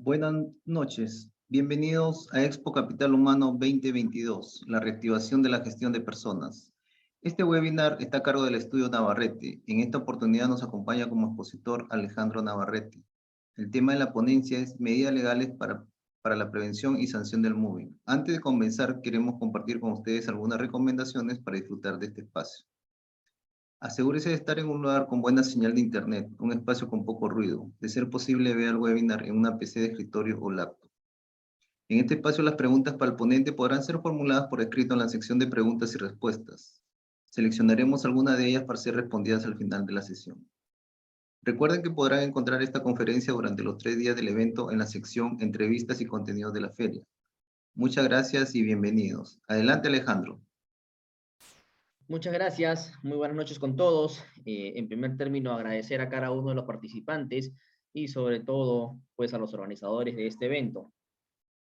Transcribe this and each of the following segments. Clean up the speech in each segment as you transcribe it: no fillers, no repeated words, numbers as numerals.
Buenas noches. Bienvenidos a Expo Capital Humano 2022, la reactivación de la gestión de personas. Este webinar está a cargo del estudio Navarrete. En esta oportunidad nos acompaña como expositor Alejandro Navarrete. El tema de la ponencia es medidas legales para la prevención y sanción del mobbing. Antes de comenzar, queremos compartir con ustedes algunas recomendaciones para disfrutar de este espacio. Asegúrese de estar en un lugar con buena señal de internet, un espacio con poco ruido. De ser posible, vea el webinar en una PC de escritorio o laptop. En este espacio, las preguntas para el ponente podrán ser formuladas por escrito en la sección de preguntas y respuestas. Seleccionaremos algunas de ellas para ser respondidas al final de la sesión. Recuerden que podrán encontrar esta conferencia durante los 3 días del evento en la sección Entrevistas y contenidos de la feria. Muchas gracias y bienvenidos. Adelante, Alejandro. Muchas gracias, muy buenas noches con todos. En primer término, agradecer a cada uno de los participantes y sobre todo, pues a los organizadores de este evento.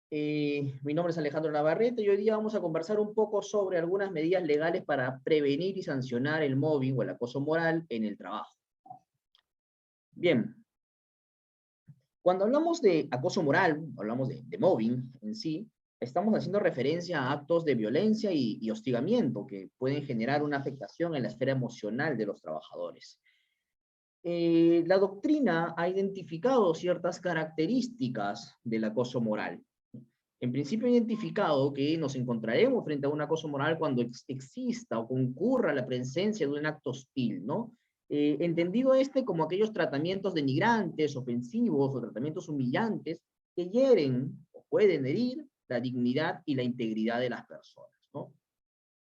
Mi nombre es Alejandro Navarrete y hoy día vamos a conversar un poco sobre algunas medidas legales para prevenir y sancionar el mobbing o el acoso moral en el trabajo. Bien, cuando hablamos de acoso moral, hablamos de mobbing en sí, estamos haciendo referencia a actos de violencia y hostigamiento que pueden generar una afectación en la esfera emocional de los trabajadores. La doctrina ha identificado ciertas características del acoso moral. En principio ha identificado que nos encontraremos frente a un acoso moral cuando exista o concurra la presencia de un acto hostil, ¿no? Entendido como aquellos tratamientos denigrantes, ofensivos o tratamientos humillantes que hieren o pueden herir la dignidad y la integridad de las personas, ¿no?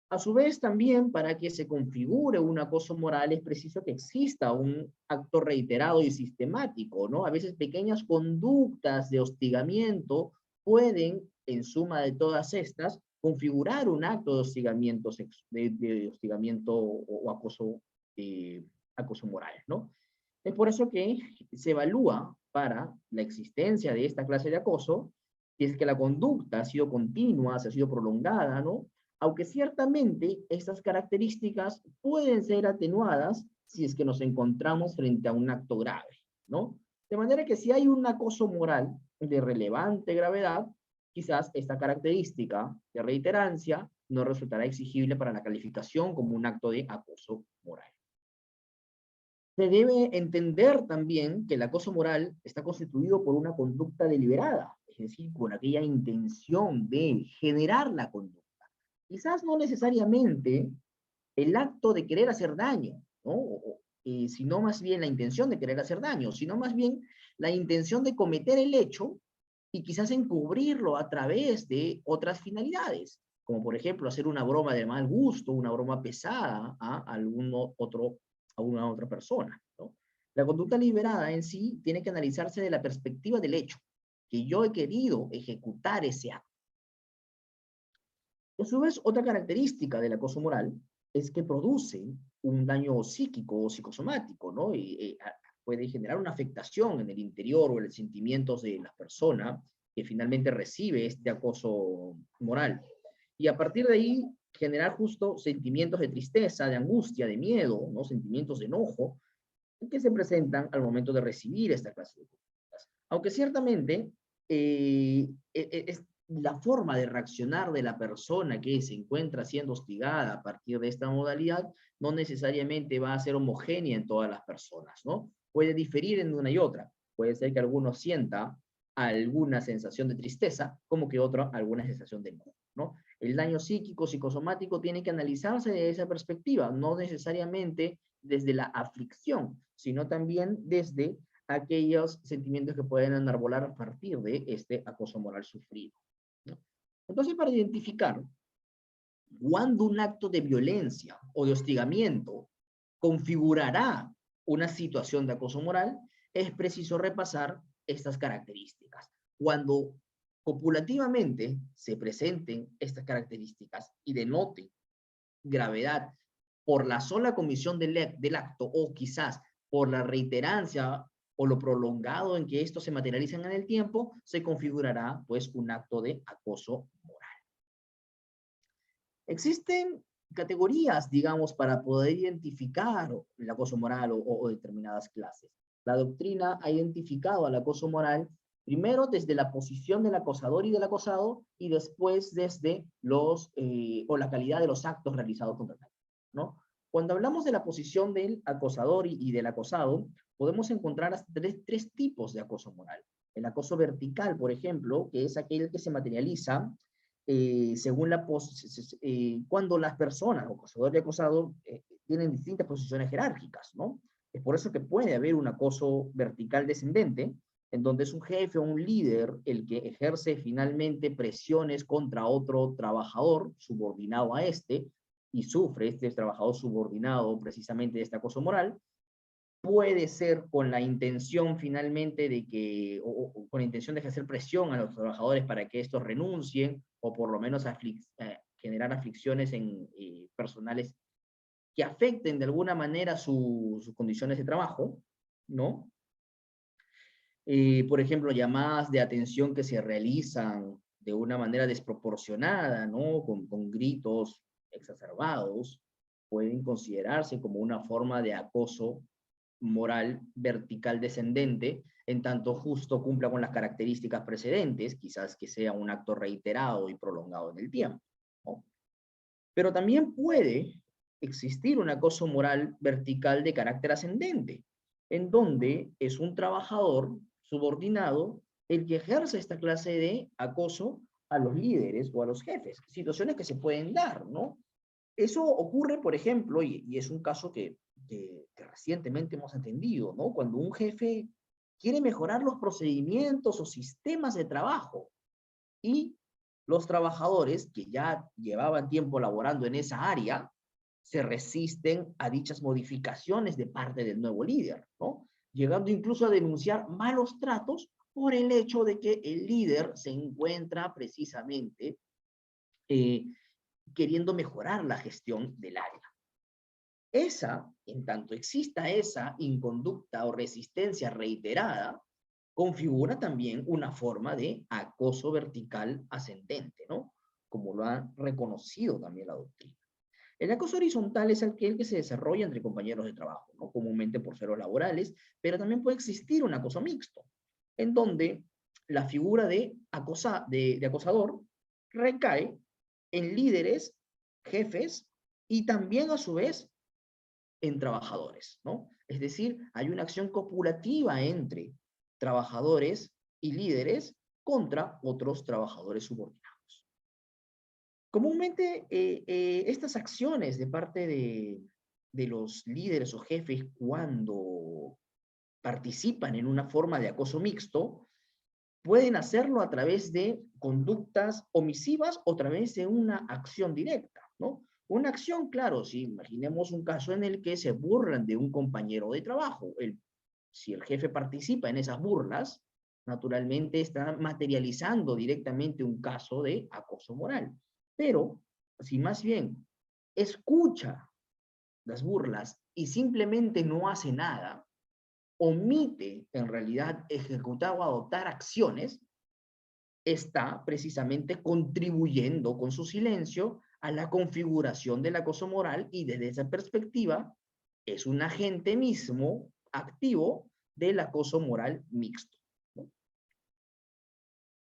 A su vez, también para que se configure un acoso moral es preciso que exista un acto reiterado y sistemático, ¿no? A veces pequeñas conductas de hostigamiento pueden, en suma de todas estas, configurar un acto de hostigamiento, de hostigamiento o acoso moral, ¿no? Es por eso que se evalúa para la existencia de esta clase de acoso, si es que la conducta ha sido continua, si ha sido prolongada, ¿no? Aunque ciertamente estas características pueden ser atenuadas si es que nos encontramos frente a un acto grave, ¿no? De manera que si hay un acoso moral de relevante gravedad, quizás esta característica de reiterancia no resultará exigible para la calificación como un acto de acoso moral. Se debe entender también que el acoso moral está constituido por una conducta deliberada, es decir, con aquella intención de generar la conducta. Quizás no necesariamente el acto de querer hacer daño, ¿no? Sino más bien la intención de querer hacer daño, sino más bien la intención de cometer el hecho y quizás encubrirlo a través de otras finalidades, como por ejemplo hacer una broma de mal gusto, una broma pesada a una otra persona, ¿no? La conducta liberada en sí tiene que analizarse de la perspectiva del hecho, que yo he querido ejecutar ese acto. A su vez, otra característica del acoso moral es que produce un daño psíquico o psicosomático, ¿no? Puede generar una afectación en el interior o en los sentimientos de la persona que finalmente recibe este acoso moral. Y a partir de ahí, generar justo sentimientos de tristeza, de angustia, de miedo, ¿no? Sentimientos de enojo, que se presentan al momento de recibir esta clase de conductas. Aunque ciertamente es la forma de reaccionar de la persona que se encuentra siendo hostigada a partir de esta modalidad no necesariamente va a ser homogénea en todas las personas, ¿no? Puede diferir en una y otra. Puede ser que alguno sienta alguna sensación de tristeza, como que otro alguna sensación de enojo, ¿no? El daño psíquico, psicosomático tiene que analizarse desde esa perspectiva, no necesariamente desde la aflicción, sino también desde aquellos sentimientos que pueden enarbolar a partir de este acoso moral sufrido, ¿no? Entonces, para identificar cuándo un acto de violencia o de hostigamiento configurará una situación de acoso moral, es preciso repasar estas características. Cuando copulativamente se presenten estas características y denote gravedad por la sola comisión del acto o quizás por la reiterancia o lo prolongado en que estos se materializan en el tiempo, se configurará pues un acto de acoso moral. Existen categorías, digamos, para poder identificar el acoso moral o determinadas clases. La doctrina ha identificado al acoso moral Primero desde la posición del acosador y del acosado, y después desde o la calidad de los actos realizados contra él, ¿no? Cuando hablamos de la posición del acosador y del acosado, podemos encontrar hasta tres tipos de acoso moral. El acoso vertical, por ejemplo, que es aquel que se materializa según cuando las personas, acosador y acosado, tienen distintas posiciones jerárquicas, ¿no? Es por eso que puede haber un acoso vertical descendente, en donde es un jefe o un líder el que ejerce finalmente presiones contra otro trabajador subordinado a este, y sufre este trabajador subordinado precisamente de este acoso moral. Puede ser con la intención finalmente de que, o con la intención de ejercer presión a los trabajadores para que estos renuncien, o por lo menos generar aflicciones personales que afecten de alguna manera sus condiciones de trabajo, ¿no? Por ejemplo, llamadas de atención que se realizan de una manera desproporcionada, ¿no? Con gritos exacerbados, pueden considerarse como una forma de acoso moral vertical descendente, en tanto justo cumpla con las características precedentes, quizás que sea un acto reiterado y prolongado en el tiempo, ¿no? Pero también puede existir un acoso moral vertical de carácter ascendente, en donde es un trabajador subordinado el que ejerce esta clase de acoso a los líderes o a los jefes, situaciones que se pueden dar, ¿no? Eso ocurre, por ejemplo, y es un caso que recientemente hemos entendido, ¿no? Cuando un jefe quiere mejorar los procedimientos o sistemas de trabajo y los trabajadores que ya llevaban tiempo laborando en esa área se resisten a dichas modificaciones de parte del nuevo líder, ¿no? Llegando incluso a denunciar malos tratos por el hecho de que el líder se encuentra precisamente eh, queriendo mejorar la gestión del área. En tanto exista esa inconducta o resistencia reiterada, configura también una forma de acoso vertical ascendente, ¿no? Como lo ha reconocido también la doctrina. El acoso horizontal es aquel que se desarrolla entre compañeros de trabajo, ¿no? Comúnmente por ceros laborales, pero también puede existir un acoso mixto, en donde la figura de acosador recae en líderes, jefes, y también a su vez en trabajadores, ¿no? Es decir, hay una acción copulativa entre trabajadores y líderes contra otros trabajadores subordinados. Comúnmente, estas acciones de parte de los líderes o jefes cuando participan en una forma de acoso mixto, pueden hacerlo a través de conductas omisivas o a través de una acción directa, ¿no? Una acción, claro, si imaginemos un caso en el que se burlan de un compañero de trabajo, si el jefe participa en esas burlas, naturalmente está materializando directamente un caso de acoso moral. Pero si más bien escucha las burlas y simplemente no hace nada, omite en realidad ejecutar o adoptar acciones, está precisamente contribuyendo con su silencio a la configuración del acoso moral, y desde esa perspectiva es un agente mismo activo del acoso moral mixto, ¿no?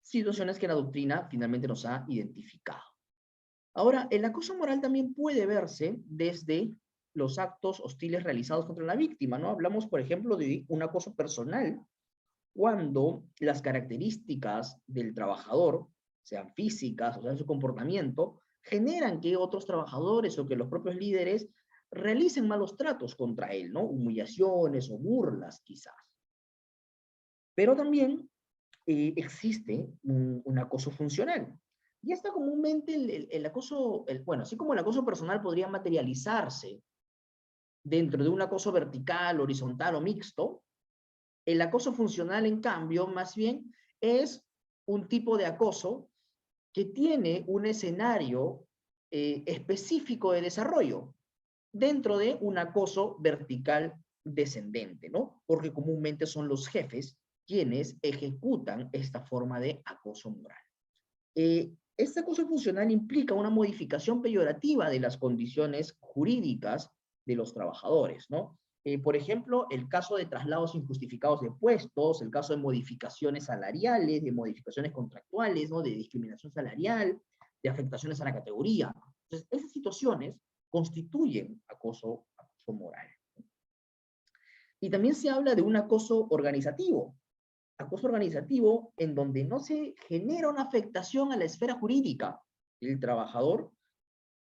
Situaciones que la doctrina finalmente nos ha identificado. Ahora, el acoso moral también puede verse desde los actos hostiles realizados contra la víctima, ¿no? Hablamos, por ejemplo, de un acoso personal, cuando las características del trabajador, sean físicas o sean su comportamiento, generan que otros trabajadores o que los propios líderes realicen malos tratos contra él, ¿no? Humillaciones o burlas, quizás. Pero también existe un acoso funcional. Y hasta comúnmente el acoso, bueno, así como el acoso personal podría materializarse dentro de un acoso vertical, horizontal o mixto, el acoso funcional, en cambio, más bien es un tipo de acoso que tiene un escenario específico de desarrollo dentro de un acoso vertical descendente, ¿no? Porque comúnmente son los jefes quienes ejecutan esta forma de acoso moral. Este acoso funcional implica una modificación peyorativa de las condiciones jurídicas de los trabajadores, ¿no? Por ejemplo, el caso de traslados injustificados de puestos, el caso de modificaciones salariales, de modificaciones contractuales, ¿no? De discriminación salarial, de afectaciones a la categoría. Entonces, esas situaciones constituyen acoso moral. Y también se habla de un acoso organizativo en donde no se genera una afectación a la esfera jurídica del trabajador,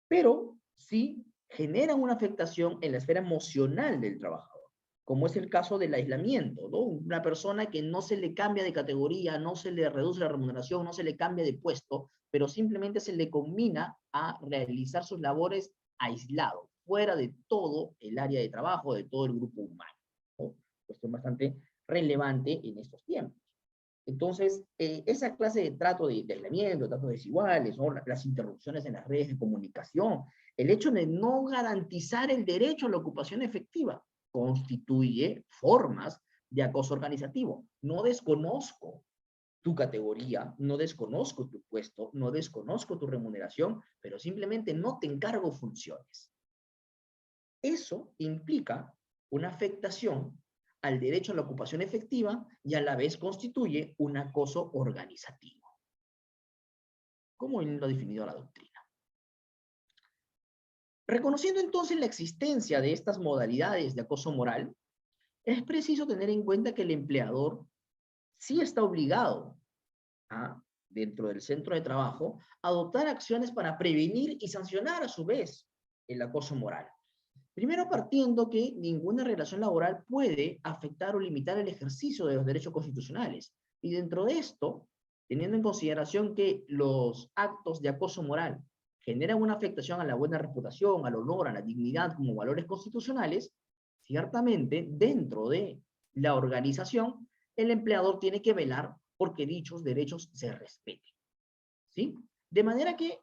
pero sí genera una afectación en la esfera emocional del trabajador, como es el caso del aislamiento, ¿no? Una persona que no se le cambia de categoría, no se le reduce la remuneración, no se le cambia de puesto, pero simplemente se le combina a realizar sus labores aislado, fuera de todo el área de trabajo, de todo el grupo humano, ¿no? Cuestión bastante relevante en estos tiempos. Entonces, esa clase de trato de aislamiento, tratos desiguales, ¿no? Las interrupciones en las redes de comunicación, el hecho de no garantizar el derecho a la ocupación efectiva, constituye formas de acoso organizativo. No desconozco tu categoría, no desconozco tu puesto, no desconozco tu remuneración, pero simplemente no te encargo funciones. Eso implica una afectación al derecho a la ocupación efectiva y a la vez constituye un acoso organizativo, como lo ha definido la doctrina. Reconociendo entonces la existencia de estas modalidades de acoso moral, es preciso tener en cuenta que el empleador sí está obligado a, dentro del centro de trabajo, adoptar acciones para prevenir y sancionar a su vez el acoso moral. Primero partiendo que ninguna relación laboral puede afectar o limitar el ejercicio de los derechos constitucionales. Y dentro de esto, teniendo en consideración que los actos de acoso moral generan una afectación a la buena reputación, al honor, a la dignidad como valores constitucionales, ciertamente dentro de la organización, el empleador tiene que velar porque dichos derechos se respeten. ¿Sí? De manera que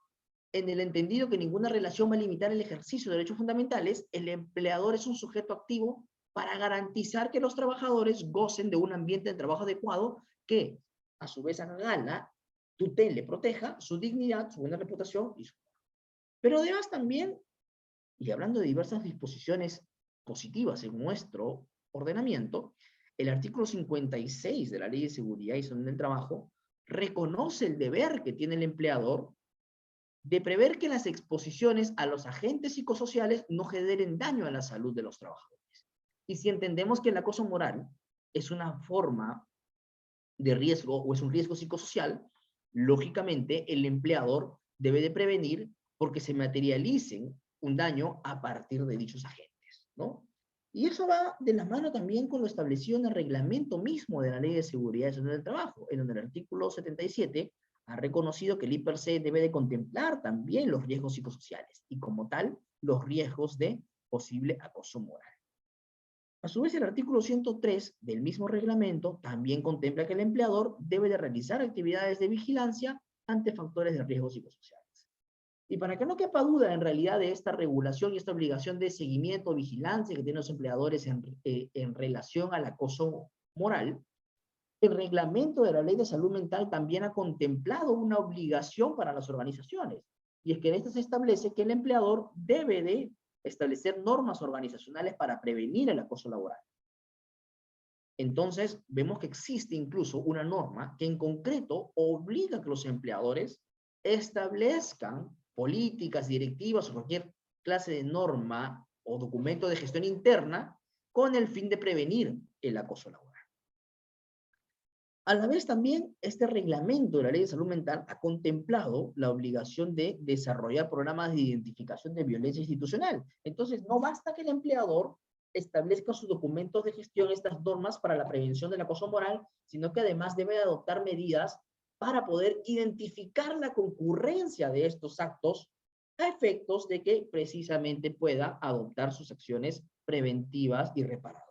en el entendido que ninguna relación va a limitar el ejercicio de derechos fundamentales, el empleador es un sujeto activo para garantizar que los trabajadores gocen de un ambiente de trabajo adecuado que, a su vez, haga gala, tutele, proteja su dignidad, su buena reputación y su... Pero además también, y hablando de diversas disposiciones positivas en nuestro ordenamiento, el artículo 56 de la Ley de Seguridad y Salud del Trabajo reconoce el deber que tiene el empleador de prever que las exposiciones a los agentes psicosociales no generen daño a la salud de los trabajadores. Y si entendemos que el acoso moral es una forma de riesgo o es un riesgo psicosocial, lógicamente el empleador debe de prevenir porque se materialicen un daño a partir de dichos agentes, ¿no? Y eso va de la mano también con lo establecido en el reglamento mismo de la Ley de Seguridad y Salud del Trabajo, en donde el artículo 77 ha reconocido que el IPRC debe de contemplar también los riesgos psicosociales y como tal los riesgos de posible acoso moral. A su vez, el artículo 103 del mismo reglamento también contempla que el empleador debe de realizar actividades de vigilancia ante factores de riesgo psicosociales. Y para que no quepa duda en realidad de esta regulación y esta obligación de seguimiento o vigilancia que tienen los empleadores en relación al acoso moral, el reglamento de la Ley de Salud Mental también ha contemplado una obligación para las organizaciones. Y es que en esta se establece que el empleador debe de establecer normas organizacionales para prevenir el acoso laboral. Entonces, vemos que existe incluso una norma que en concreto obliga a que los empleadores establezcan políticas, directivas o cualquier clase de norma o documento de gestión interna con el fin de prevenir el acoso laboral. A la vez también, este reglamento de la Ley de Salud Mental ha contemplado la obligación de desarrollar programas de identificación de violencia institucional. Entonces, no basta que el empleador establezca sus documentos de gestión, estas normas para la prevención del acoso moral, sino que además debe adoptar medidas para poder identificar la concurrencia de estos actos a efectos de que precisamente pueda adoptar sus acciones preventivas y reparadoras.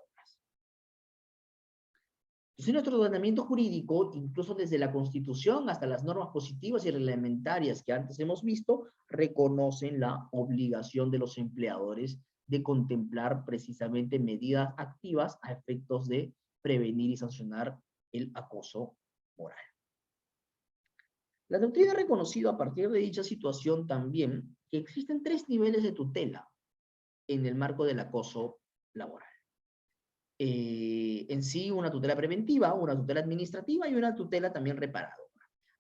Entonces, nuestro ordenamiento jurídico, incluso desde la Constitución hasta las normas positivas y reglamentarias que antes hemos visto, reconocen la obligación de los empleadores de contemplar precisamente medidas activas a efectos de prevenir y sancionar el acoso moral. La doctrina ha reconocido a partir de dicha situación también que existen 3 niveles de tutela en el marco del acoso laboral. en sí una tutela preventiva, una tutela administrativa y una tutela también reparadora.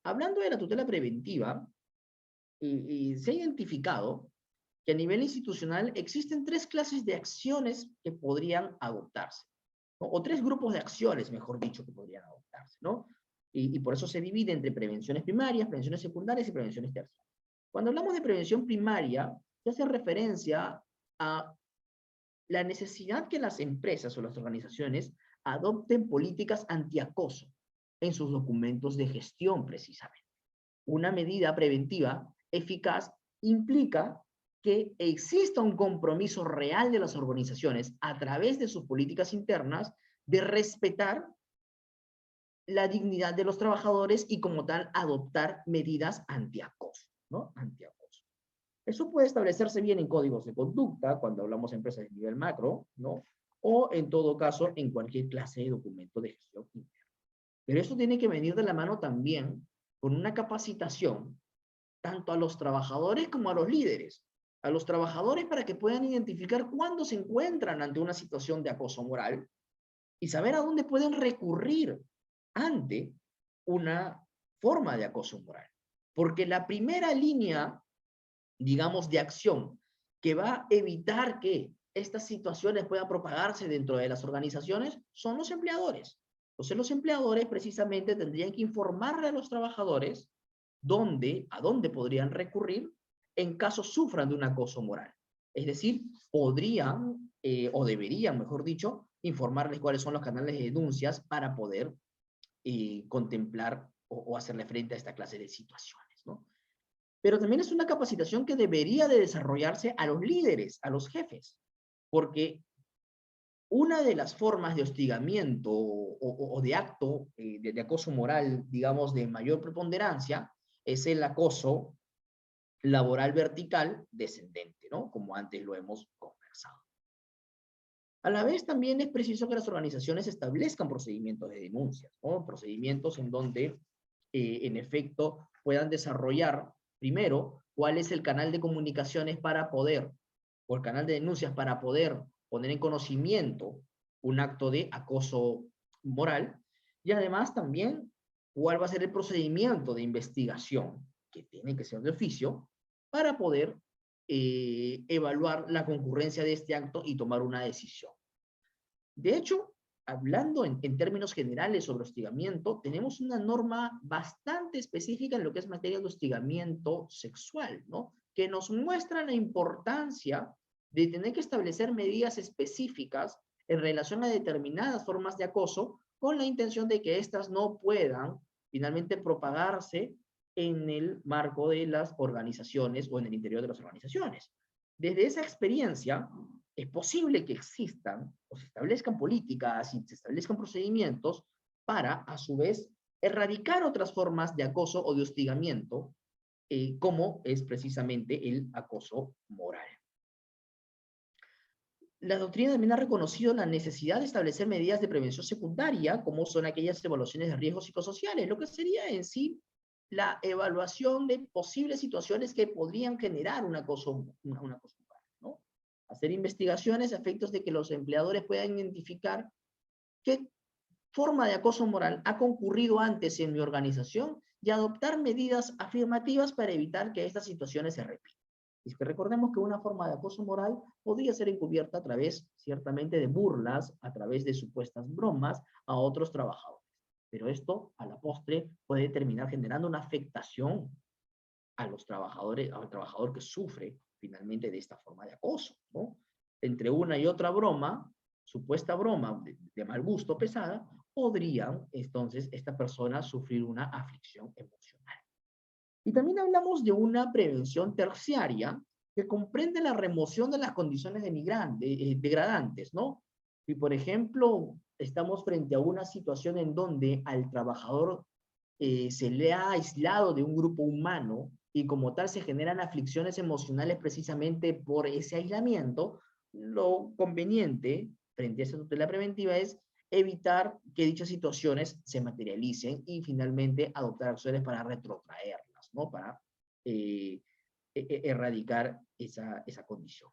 Hablando de la tutela preventiva, se ha identificado que a nivel institucional existen tres clases de acciones que podrían adoptarse, ¿no? O tres grupos de acciones, mejor dicho, que podrían adoptarse, ¿no? Y por eso se divide entre prevenciones primarias, prevenciones secundarias y prevenciones terciarias. Cuando hablamos de prevención primaria, se hace referencia a la necesidad que las empresas o las organizaciones adopten políticas antiacoso en sus documentos de gestión, precisamente. Una medida preventiva eficaz implica que exista un compromiso real de las organizaciones a través de sus políticas internas de respetar la dignidad de los trabajadores y como tal adoptar medidas antiacoso, ¿no? Antiacoso. Eso puede establecerse bien en códigos de conducta cuando hablamos de empresas de nivel macro, ¿no? O en todo caso en cualquier clase de documento de gestión interna. Pero esto tiene que venir de la mano también con una capacitación tanto a los trabajadores como a los líderes. A los trabajadores para que puedan identificar cuándo se encuentran ante una situación de acoso moral y saber a dónde pueden recurrir ante una forma de acoso moral. Porque la primera línea, digamos, de acción que va a evitar que estas situaciones puedan propagarse dentro de las organizaciones son los empleadores. Entonces los empleadores precisamente tendrían que informarle a los trabajadores a dónde podrían recurrir en caso sufran de un acoso moral. Es decir, podrían, o deberían, mejor dicho, informarles cuáles son los canales de denuncias para poder contemplar o hacerle frente a esta clase de situaciones, ¿no? Pero también es una capacitación que debería de desarrollarse a los líderes, a los jefes, porque una de las formas de hostigamiento o de acto de acoso moral, digamos, de mayor preponderancia, es el acoso laboral vertical descendente, ¿no? Como antes lo hemos conversado. A la vez también es preciso que las organizaciones establezcan procedimientos de denuncias, ¿no? Procedimientos en donde, en efecto, puedan desarrollar, primero, cuál es el canal de comunicaciones para poder, o el canal de denuncias para poder poner en conocimiento un acto de acoso moral, y además también cuál va a ser el procedimiento de investigación, que tiene que ser de oficio, para poder evaluar la concurrencia de este acto y tomar una decisión. De hecho, hablando en términos generales sobre hostigamiento, tenemos una norma bastante específica en lo que es materia de hostigamiento sexual, ¿no? Que nos muestra la importancia de tener que establecer medidas específicas en relación a determinadas formas de acoso con la intención de que éstas no puedan finalmente propagarse en el marco de las organizaciones o en el interior de las organizaciones. Desde esa experiencia, es posible que existan o se establezcan políticas y se establezcan procedimientos para, a su vez, erradicar otras formas de acoso o de hostigamiento, como es precisamente el acoso moral. La doctrina también ha reconocido la necesidad de establecer medidas de prevención secundaria, como son aquellas evaluaciones de riesgos psicosociales, lo que sería en sí la evaluación de posibles situaciones que podrían generar un acoso moral, ¿no? Hacer investigaciones a efectos de que los empleadores puedan identificar qué forma de acoso moral ha concurrido antes en mi organización y adoptar medidas afirmativas para evitar que estas situaciones se repitan. Y es que recordemos que una forma de acoso moral podría ser encubierta a través, ciertamente, de burlas, a través de supuestas bromas a otros trabajadores. Pero esto, a la postre, puede terminar generando una afectación a los trabajadores, al trabajador que sufre finalmente de esta forma de acoso, ¿no? Entre una y otra broma, supuesta broma de mal gusto pesada, podrían entonces esta persona sufrir una aflicción emocional. Y también hablamos de una prevención terciaria que comprende la remoción de las condiciones degradantes, ¿no? Si, por ejemplo, estamos frente a una situación en donde al trabajador se le ha aislado de un grupo humano y como tal se generan aflicciones emocionales precisamente por ese aislamiento, lo conveniente frente a esa tutela preventiva es evitar que dichas situaciones se materialicen y finalmente adoptar acciones para retrotraerlas, ¿no? Para erradicar esa condición.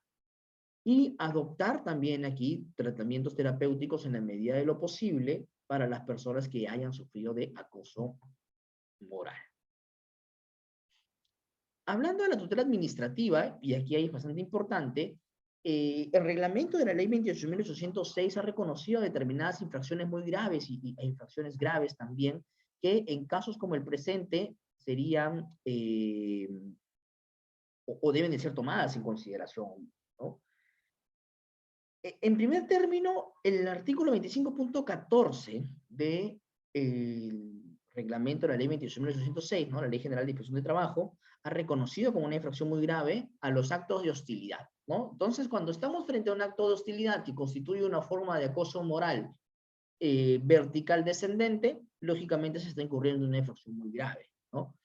y adoptar también aquí tratamientos terapéuticos en la medida de lo posible para las personas que hayan sufrido de acoso moral. Hablando de la tutela administrativa, y aquí es bastante importante, el reglamento de la ley 28.806 ha reconocido determinadas infracciones muy graves e infracciones graves también, que en casos como el presente serían o deben de ser tomadas en consideración, ¿no? En primer término, el artículo 25.14 del reglamento de la ley 28.806, ¿no? La Ley General de Inspección de Trabajo, ha reconocido como una infracción muy grave a los actos de hostilidad, ¿no? Entonces, cuando estamos frente a un acto de hostilidad que constituye una forma de acoso moral vertical descendente, lógicamente se está incurriendo en una infracción muy grave, ¿no?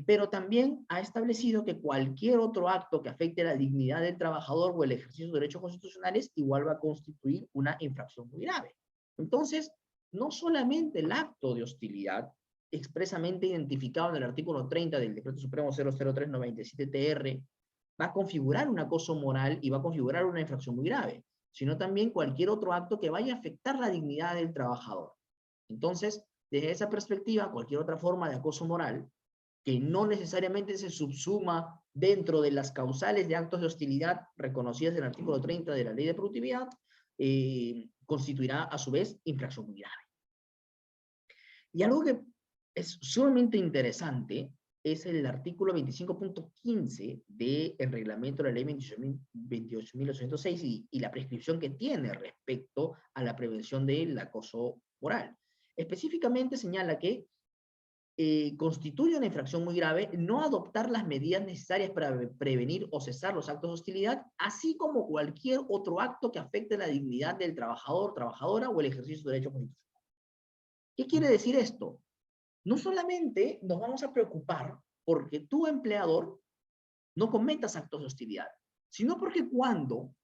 Pero también ha establecido que cualquier otro acto que afecte la dignidad del trabajador o el ejercicio de derechos constitucionales igual va a constituir una infracción muy grave. Entonces, no solamente el acto de hostilidad, expresamente identificado en el artículo 30 del Decreto Supremo 00397-TR, va a configurar un acoso moral y va a configurar una infracción muy grave, sino también cualquier otro acto que vaya a afectar la dignidad del trabajador. Entonces, desde esa perspectiva, cualquier otra forma de acoso moral que no necesariamente se subsuma dentro de las causales de actos de hostilidad reconocidas en el artículo 30 de la Ley de Productividad, constituirá a su vez infracción muy grave. Y algo que es sumamente interesante es el artículo 25.15 del reglamento de la Ley 28.806 y la prescripción que tiene respecto a la prevención del acoso moral. Específicamente señala que constituye una infracción muy grave no adoptar las medidas necesarias para prevenir o cesar los actos de hostilidad, así como cualquier otro acto que afecte la dignidad del trabajador, trabajadora o el ejercicio de derecho constitucional. ¿Qué quiere decir esto? No solamente nos vamos a preocupar porque tu empleador no cometas actos de hostilidad, sino porque cuando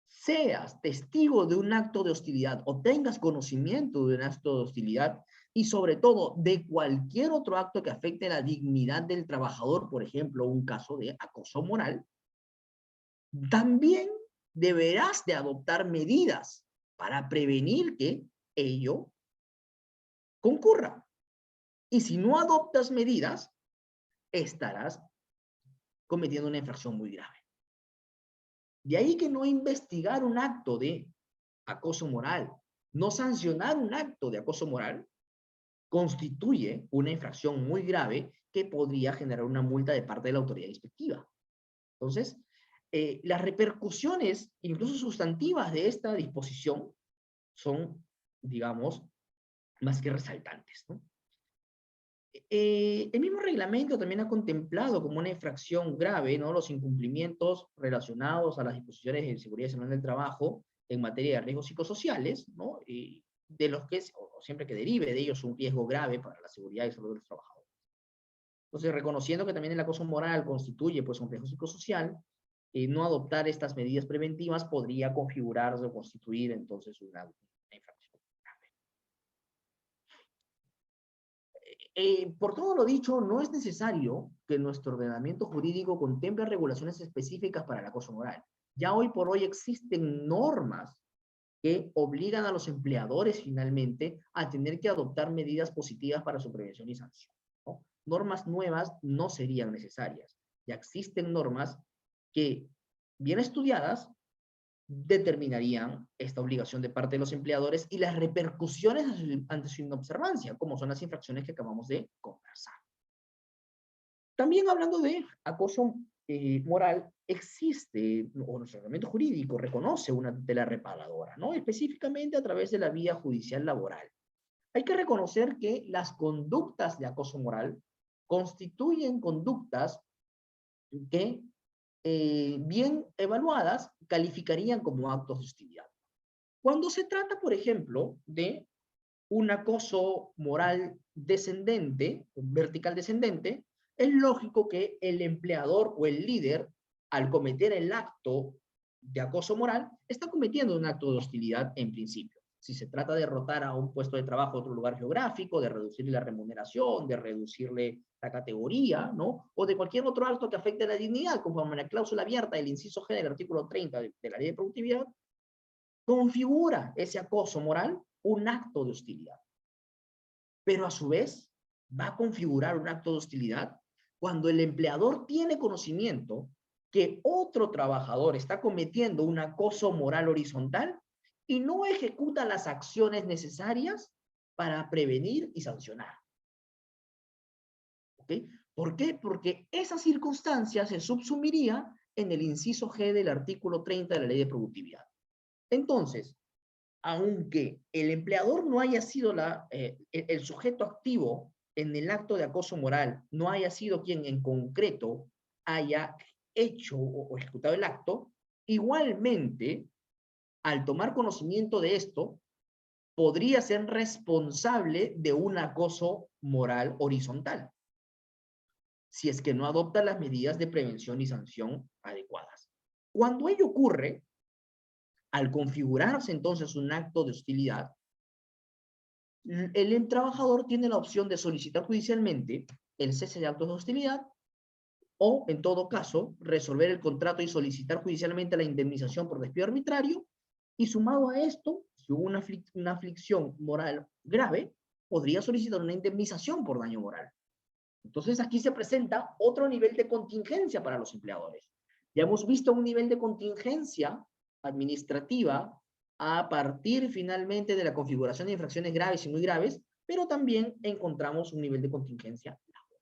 seas testigo de un acto de hostilidad o tengas conocimiento de un acto de hostilidad y sobre todo de cualquier otro acto que afecte la dignidad del trabajador, por ejemplo, un caso de acoso moral, también deberás de adoptar medidas para prevenir que ello concurra. Y si no adoptas medidas, estarás cometiendo una infracción muy grave. De ahí que no investigar un acto de acoso moral, no sancionar un acto de acoso moral, constituye una infracción muy grave que podría generar una multa de parte de la autoridad inspectiva. Entonces, las repercusiones, incluso sustantivas de esta disposición, son, digamos, más que resaltantes, ¿no? El mismo reglamento también ha contemplado como una infracción grave, ¿no?, los incumplimientos relacionados a las disposiciones de seguridad y salud del trabajo en materia de riesgos psicosociales, ¿no?, de los que, o siempre que derive de ellos, un riesgo grave para la seguridad y salud de los trabajadores. Entonces, reconociendo que también el acoso moral constituye pues un riesgo psicosocial, no adoptar estas medidas preventivas podría configurarse o constituir entonces una infracción. Por todo lo dicho, no es necesario que nuestro ordenamiento jurídico contemple regulaciones específicas para el acoso moral. Ya hoy por hoy existen normas que obligan a los empleadores finalmente a tener que adoptar medidas positivas para su prevención y sanción, ¿no? Normas nuevas no serían necesarias. Ya existen normas que, bien estudiadas, determinarían esta obligación de parte de los empleadores y las repercusiones ante su inobservancia, como son las infracciones que acabamos de conversar. También hablando de acoso moral, existe, o nuestro ordenamiento jurídico reconoce una tutela reparadora, ¿no?, específicamente a través de la vía judicial laboral. Hay que reconocer que las conductas de acoso moral constituyen conductas que, bien evaluadas, calificarían como actos de hostilidad. Cuando se trata, por ejemplo, de un acoso moral descendente, vertical descendente, es lógico que el empleador o el líder, al cometer el acto de acoso moral, está cometiendo un acto de hostilidad en principio. Si se trata de rotar a un puesto de trabajo a otro lugar geográfico, de reducirle la remuneración, de reducirle la categoría, ¿no? O de cualquier otro acto que afecte la dignidad, conforme a la cláusula abierta del inciso G del artículo 30 de la Ley de Productividad, configura ese acoso moral un acto de hostilidad. Pero a su vez, va a configurar un acto de hostilidad cuando el empleador tiene conocimiento que otro trabajador está cometiendo un acoso moral horizontal y no ejecuta las acciones necesarias para prevenir y sancionar. ¿Ok? ¿Por qué? Porque esa circunstancia se subsumiría en el inciso G del artículo 30 de la Ley de Productividad. Entonces, aunque el empleador no haya sido el sujeto activo en el acto de acoso moral, no haya sido quien en concreto haya hecho o ejecutado el acto, igualmente, al tomar conocimiento de esto, podría ser responsable de un acoso moral horizontal, si es que no adopta las medidas de prevención y sanción adecuadas. Cuando ello ocurre, al configurarse entonces un acto de hostilidad, el trabajador tiene la opción de solicitar judicialmente el cese de actos de hostilidad o, en todo caso, resolver el contrato y solicitar judicialmente la indemnización por despido arbitrario, y sumado a esto, si hubo una aflicción moral grave, podría solicitar una indemnización por daño moral. Entonces aquí se presenta otro nivel de contingencia para los empleadores. Ya hemos visto un nivel de contingencia administrativa a partir finalmente de la configuración de infracciones graves y muy graves, pero también encontramos un nivel de contingencia laboral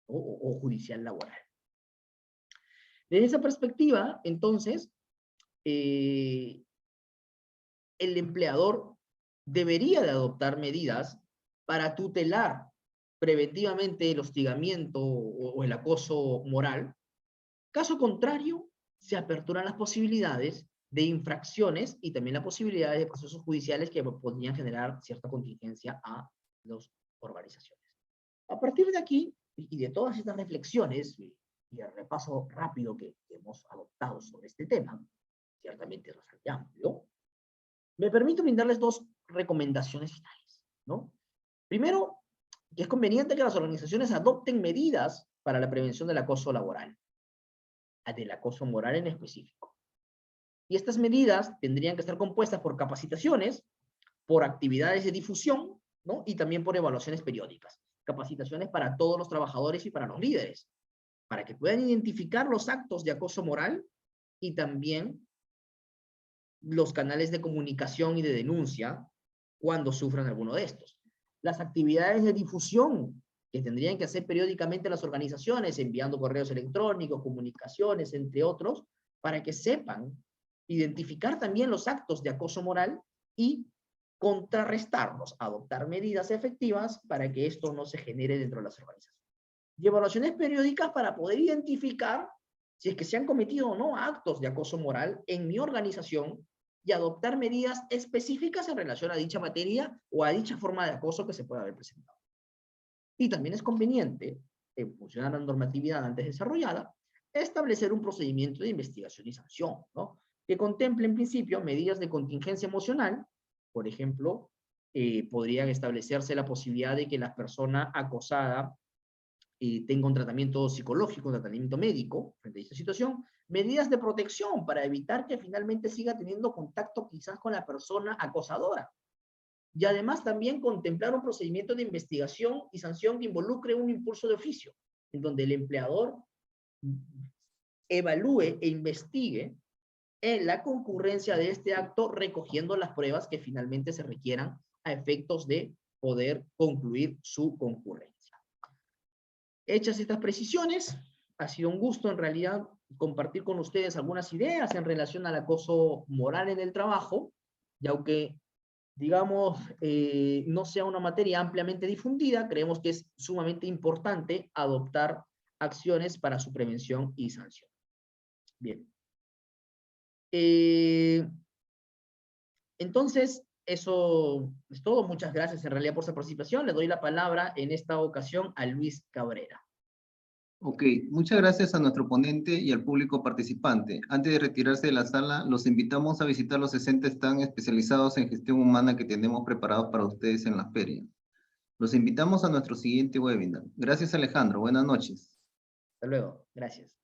o judicial laboral. Desde esa perspectiva, entonces, el empleador debería de adoptar medidas para tutelar preventivamente el hostigamiento o el acoso moral. Caso contrario, se aperturan las posibilidades de infracciones y también las posibilidades de procesos judiciales que podrían generar cierta contingencia a las organizaciones. A partir de aquí, y de todas estas reflexiones, y el repaso rápido que hemos adoptado sobre este tema, ciertamente es bastante amplio, me permito brindarles dos recomendaciones finales, ¿no? Primero, que es conveniente que las organizaciones adopten medidas para la prevención del acoso laboral, del acoso moral en específico. Y estas medidas tendrían que estar compuestas por capacitaciones, por actividades de difusión, ¿no? Y también por evaluaciones periódicas. Capacitaciones para todos los trabajadores y para los líderes, para que puedan identificar los actos de acoso moral y también los canales de comunicación y de denuncia cuando sufran alguno de estos. Las actividades de difusión que tendrían que hacer periódicamente las organizaciones, enviando correos electrónicos, comunicaciones, entre otros, para que sepan identificar también los actos de acoso moral y contrarrestarlos, adoptar medidas efectivas para que esto no se genere dentro de las organizaciones. Y evaluaciones periódicas para poder identificar si es que se han cometido o no actos de acoso moral en mi organización y adoptar medidas específicas en relación a dicha materia o a dicha forma de acoso que se pueda haber presentado. Y también es conveniente, en función a la normatividad antes desarrollada, establecer un procedimiento de investigación y sanción, ¿no? Que contemple en principio medidas de contingencia emocional. Por ejemplo, podrían establecerse la posibilidad de que la persona acosada tenga un tratamiento psicológico, un tratamiento médico frente a esta situación, medidas de protección para evitar que finalmente siga teniendo contacto quizás con la persona acosadora. Y además también contemplar un procedimiento de investigación y sanción que involucre un impulso de oficio, en donde el empleador evalúe e investigue en la concurrencia de este acto, recogiendo las pruebas que finalmente se requieran a efectos de poder concluir su concurrencia. Hechas estas precisiones, ha sido un gusto en realidad compartir con ustedes algunas ideas en relación al acoso moral en el trabajo, y aunque digamos, no sea una materia ampliamente difundida, creemos que es sumamente importante adoptar acciones para su prevención y sanción. Bien. Entonces, eso es todo. Muchas gracias en realidad por su participación. Le doy la palabra en esta ocasión a Luis Cabrera. Ok, muchas gracias a nuestro ponente y al público participante. Antes de retirarse de la sala, los invitamos a visitar los 60 stands especializados en gestión humana que tenemos preparados para ustedes en la feria. Los invitamos a nuestro siguiente webinar. Gracias, Alejandro. Buenas noches. Hasta luego. Gracias.